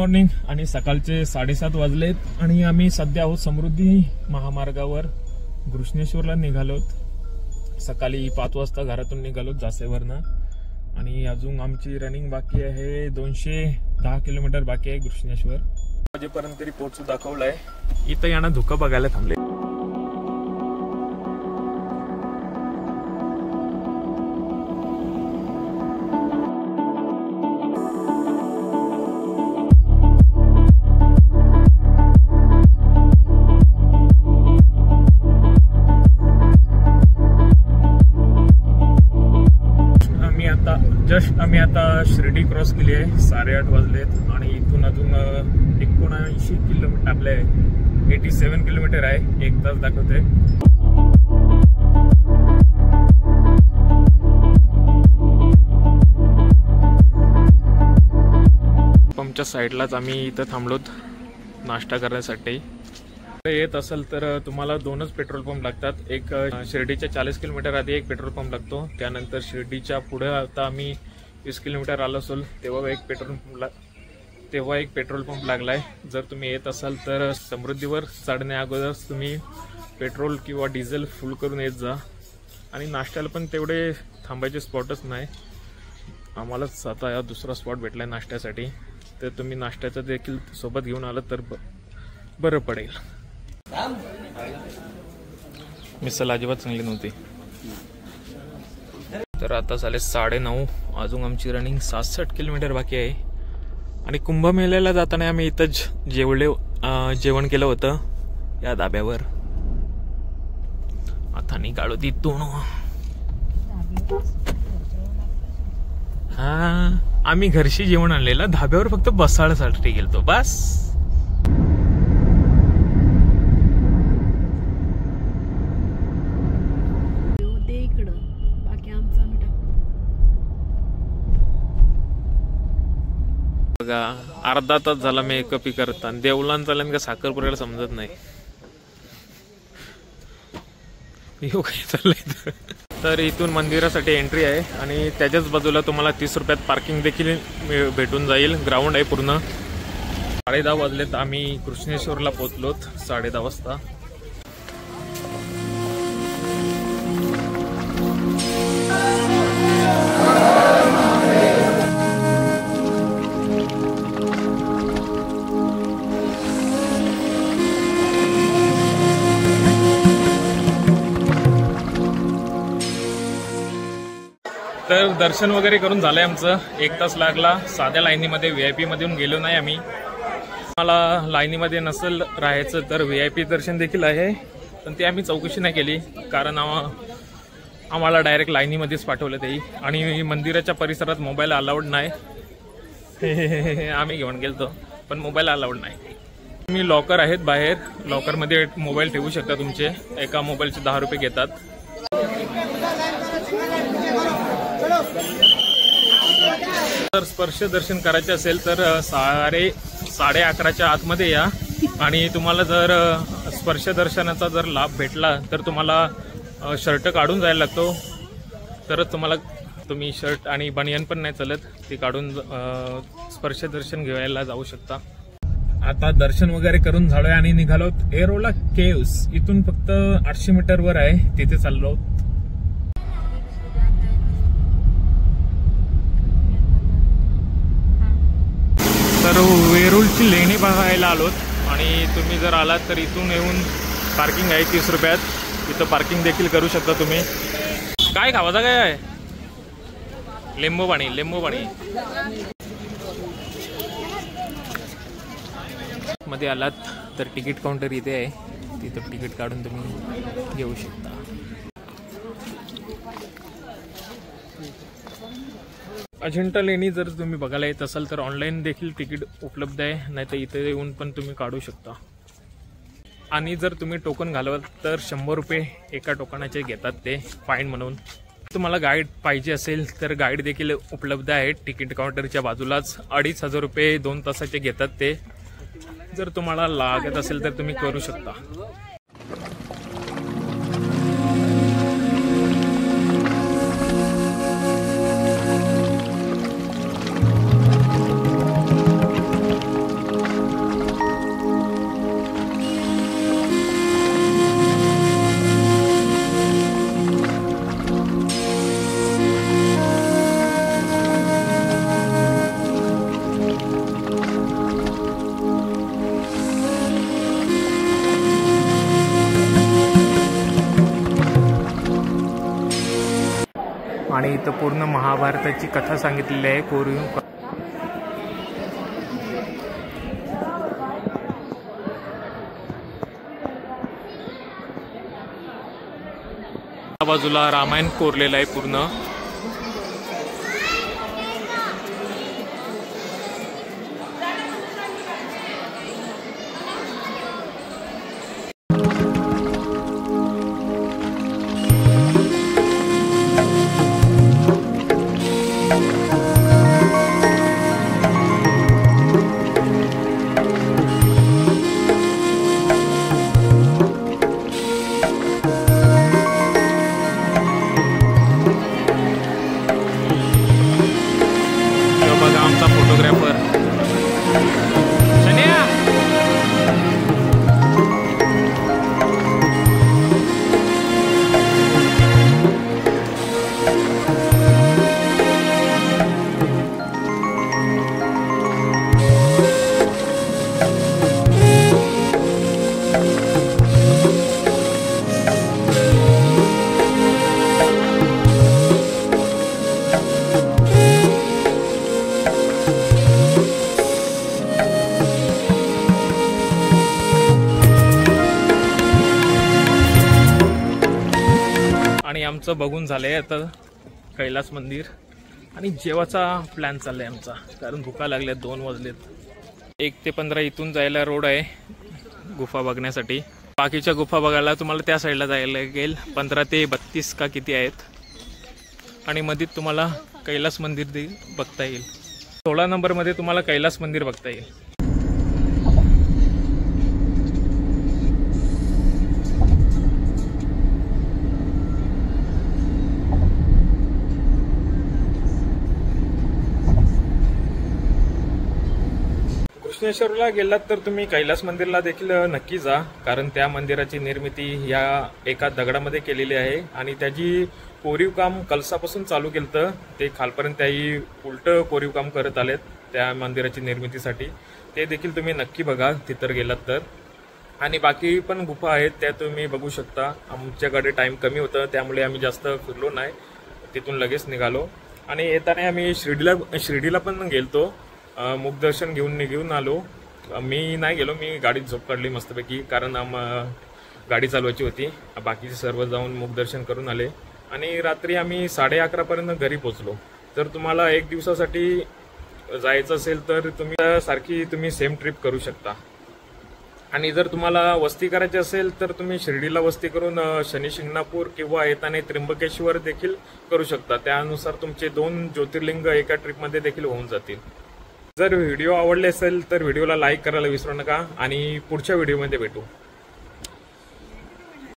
Morning आणि सकाळचे 7:30 वाजलेत आणि आम्ही सध्या आहोत समृद्धी महामार्गावर घृष्णेश्वरला निघालोत। सकाळी 5 वाजता घरातून निघालोत जासेवरनं आणि अजून आमची रनिंग बाकी आहे। 210 किलोमीटर बाकी आहे घृष्णेश्वर। वाजेपर्यंत तरी पोहोचू दाखवलाय। इथं यांना धुकं बघायला थांबले। आम्ही आता शिर्डी क्रॉस केली आहे। 8:30 वाजलेत आणि इथून अजून 79 किलोमीटर आपले 87 किलोमीटर आहे। 1 तास दाखवते। पंपच्या साईडलाच आम्ही इथं थांबलोत नाश्ता करण्यासाठी। येत असेल तर तुम्हाला 2च पेट्रोल पंप लागतात। एक शिर्डीच्या 40 किलोमीटर आधी एक पेट्रोल पंप लागतो। त्यानंतर शिर्डीच्या पुढे आता आम्ही 20 किलोमीटर आलो असेल तेव्हा एक पेट्रोल पंप लागलाय। जर तुम्ही येत असाल तर समृद्धीवर चढण्या अगोदर तुम्ही पेट्रोल किंवा डिझेल फुल करून येत जा। आणि नाश्त्याला पण तेवढे थांबायचे स्पॉटच नाही। आम्हालाच आता हा दुसरा स्पॉट भेटलाय नाश्त्यासाठी, तर तुम्ही नाश्त्याचं देखील सोबत घेऊन आलात तर बरं पडेल। मिसल अजिबात चांगली नव्हती। तर आता झाले 9:30। अजून आमची रनिंग 67 किलोमीटर बाकी आहे। आणि कुंभमेळ्याला जाताना आम्ही इथंच जेवण केलं होतं या धाब्यावर। आता निघालो तिथून। आम्ही घरशी जेवण आणलेलं, धाब्यावर फक्त बसायसाठी गेलतो बस। बघा अर्धा तास झाला मेकअप करत आणि देवलान चालेल का साखरपुऱ्याला समजत नाही। काय चाललंय तर इथून मंदिरासाठी एंट्री आहे आणि त्याच्याच बाजूला तुम्हाला 30 रुपयात पार्किंग देखील भेटून जाईल। ग्राउंड आहे पूर्ण। 10:30 वाजलेत। आम्ही घृष्णेश्वरला पोहोचलोत 10:30 वाजता। तर दर्शन वगैरे करून झालंय आमचं। 1 तास लागला। साध्या लाईनीमध्ये VIP मधून गेलो नाही आम्ही। मला लाईनीमध्ये नसेल राहायचं तर VIP दर्शन देखील आहे, पण ते आम्ही चौकशी नाही केली कारण आम्हाला डायरेक्ट लाईनीमध्येच पाठवलं ते। आणि मंदिराच्या परिसरात मोबाईल अलाउड नाही। आम्ही घेऊन गेलतो पण मोबाईल अलाउड नाही। तुम्ही लॉकर आहेत बाहेर, लॉकरमध्ये मोबाईल ठेवू शकता तुमचे। एका मोबाईलचे 10 रुपये घेतात। जर स्पर्श दर्शन करायचे असेल तर 11:30च्या आतमध्ये या। आणि तुम्हाला जर स्पर्श दर्शनाचा जर लाभ भेटला तर तुम्हाला शर्ट काढून जायला लागतो, तरच तुम्ही शर्ट आणि बनियन पण नाही चालत, ते काढून स्पर्श दर्शन घ्यायला जाऊ शकता। आता दर्शन वगैरे करून झालोय आणि निघालोत एरोला केव्स। इथून फक्त 800 मीटर वर आहे, तिथे चाललो। तर वेरूळची लेणी बघायला आलोत आणि तुम्ही जर आलात तर इथून येऊन पार्किंग आहे 30 रुपयात। इथं पार्किंग देखील करू शकता तुम्ही। काय खावाचा काय आहे? लिंबू पाणी। मध्ये आलात तर तिकीट काउंटर इथे आहे, तिथं तिकीट काढून तुम्ही घेऊ शकता। अजिंठा लेणी जर तुम्ही बघायला येत असाल तर ऑनलाईन देखील तिकीट उपलब्ध आहे, नाहीतर इथे येऊन पण तुम्ही काढू शकता। आणि जर तुम्ही टोकन घालवत तर 100 रुपये एका टोकनाचे घेतात ते फाईन म्हणून। तुम्हाला गाईड पाहिजे असेल तर गाईड देखील उपलब्ध आहे तिकीट काउंटरच्या बाजूलाच। 2,500 रुपये 2 तासाचे घेतात ते। जर तुम्हाला लागत असेल तर तुम्ही करू शकता। आणि इथं पूर्ण महाभारताची कथा सांगितलेली आहे कोरीव. बाजूला रामायण कोरलेलं आहे पूर्ण. आमचा फोटोग्राफर शनिया. आणि आमचं बघून झालंय आता कैलास मंदिर आणि जेवाचा प्लॅन चाललाय आमचा, कारण भुका लागल्या. 2 वाजलेत. 1 ते 15 इथून जायला रोड आहे गुफा बघण्यासाठी. बाकीच्या गुफा बघायला तुम्हाला त्या साईडला जायला लागेल. 15 ते 32 का किती आहेत. आणि मध्ये तुम्हाला कैलास मंदिर बघता येईल. 16 नंबरमध्ये तुम्हाला कैलास मंदिर बघता येईल. कृष्णेश्वरला गेलात तर तुम्ही कैलास मंदिरला देखील नक्की जा, कारण त्या मंदिराची निर्मिती या एका दगडामध्ये केलेली आहे आणि त्याची कोरीव काम कलसापासून चालू केलं. ते खालपर्यंत त्याही उलट कोरीव काम करत आलेत त्या मंदिराची निर्मितीसाठी. ते देखील तुम्ही नक्की बघा तिथं गेलात तर. आणि बाकी पण गुफा आहेत त्या तुम्ही बघू शकता. आमच्याकडे टाइम कमी होतं त्यामुळे आम्ही जास्त फिरलो नाही, तिथून लगेच निघालो. आणि येताना आम्ही शिर्डीला पण गेलतो. मुखदर्शन घेऊन आलो. मी नाही गेलो, मी गाडीत झोप काढली मस्तपैकी, कारण गाडी चालवायची होती. बाकीचे सर्व जाऊन मुखदर्शन करून आले आणि रात्री आम्ही 11:30 पर्यंत घरी पोहोचलो. जर तुम्हाला 1 दिवसासाठी जायचं असेल तर तुम्ही सेम ट्रिप करू शकता. आणि जर तुम्हाला वस्ती करायची असेल तर तुम्ही शिर्डीला वस्ती करून शनी शिंगणापूर किंवा येताना त्र्यंबकेश्वर देखील करू शकता. त्यानुसार तुमचे 2 ज्योतिर्लिंग एका ट्रिपमध्ये देखील होऊन जातील. जर व्हिडिओ आवडले असेल तर व्हिडिओला लाईक करायला विसरू नका आणि पुढच्या व्हिडिओमध्ये भेटू.